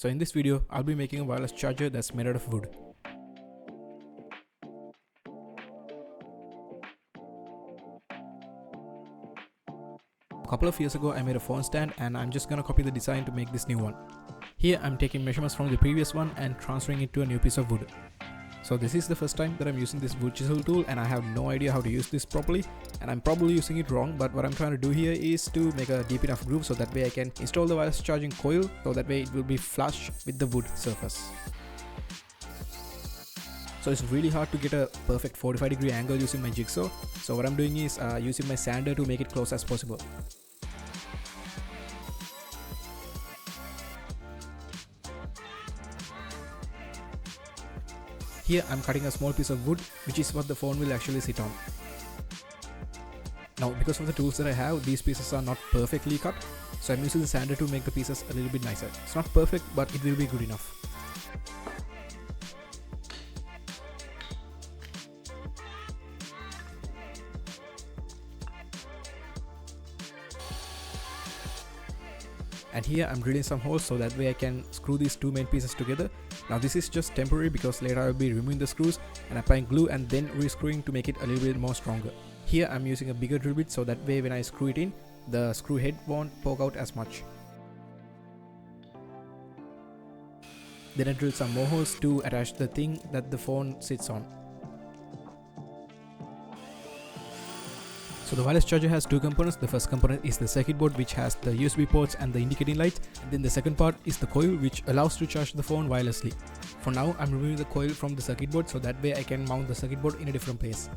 So in this video, I'll be making a wireless charger that's made out of wood. A couple of years ago, I made a phone stand and I'm just gonna copy the design to make this new one. Here, I'm taking measurements from the previous one and transferring it to a new piece of wood. So this is the first time that I'm using this wood chisel tool and I have no idea how to use this properly, and I'm probably using it wrong, but what I'm trying to do here is to make a deep enough groove so that way I can install the wireless charging coil, so that way it will be flush with the wood surface. So it's really hard to get a perfect 45-degree angle using my jigsaw, so what I'm doing is using my sander to make it close as possible. Here I'm cutting a small piece of wood, which is what the phone will actually sit on. Now, because of the tools that I have, these pieces are not perfectly cut, so I'm using the sander to make the pieces a little bit nicer. It's not perfect, but it will be good enough. And here I'm drilling some holes so that way I can screw these two main pieces together. Now this is just temporary because later I will be removing the screws and applying glue and then re-screwing to make it a little bit more stronger. Here I'm using a bigger drill bit so that way when I screw it in, the screw head won't poke out as much. Then I drill some more holes to attach the thing that the phone sits on. So the wireless charger has two components. The first component is the circuit board, which has the USB ports and the indicating lights. And then the second part is the coil, which allows to charge the phone wirelessly. For now, I'm removing the coil from the circuit board so that way I can mount the circuit board in a different place.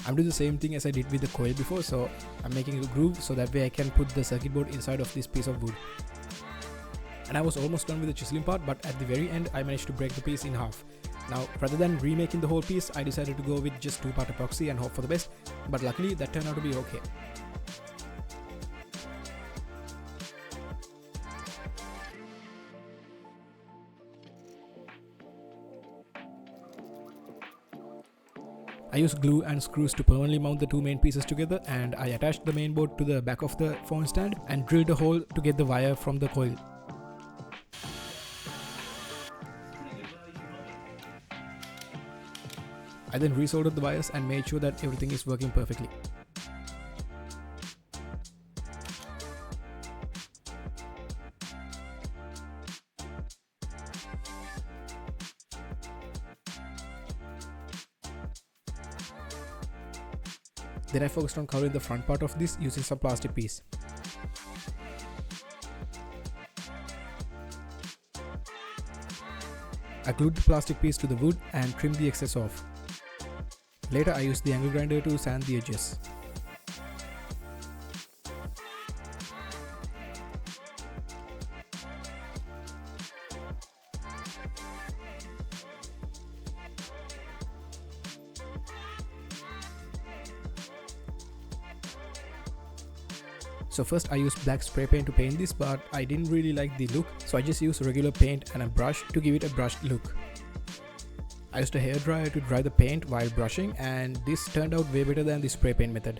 I'm doing the same thing as I did with the coil before, so I'm making a groove so that way I can put the circuit board inside of this piece of wood. And I was almost done with the chiseling part, but at the very end I managed to break the piece in half. Now, rather than remaking the whole piece, I decided to go with just 2-part epoxy and hope for the best, but luckily that turned out to be okay. I used glue and screws to permanently mount the two main pieces together, and I attached the main board to the back of the phone stand and drilled a hole to get the wire from the coil. I then resoldered the wires and made sure that everything is working perfectly. Then I focused on covering the front part of this using some plastic piece. I glued the plastic piece to the wood and trimmed the excess off. Later I used the angle grinder to sand the edges. So first I used black spray paint to paint this, but I didn't really like the look, so I just used regular paint and a brush to give it a brushed look. I used a hairdryer to dry the paint while brushing, and this turned out way better than the spray paint method.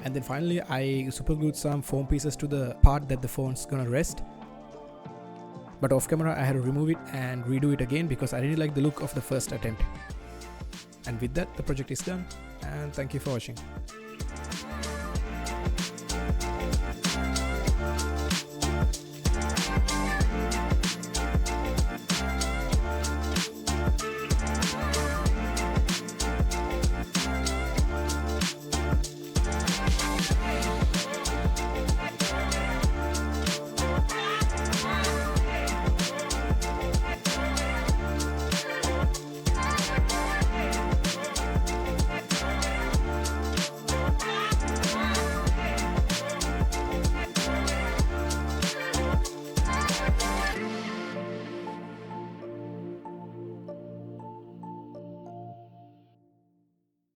And then finally I superglued some foam pieces to the part that the phone's gonna rest. But off camera I had to remove it and redo it again because I didn't like the look of the first attempt. And with that, the project is done, and thank you for watching.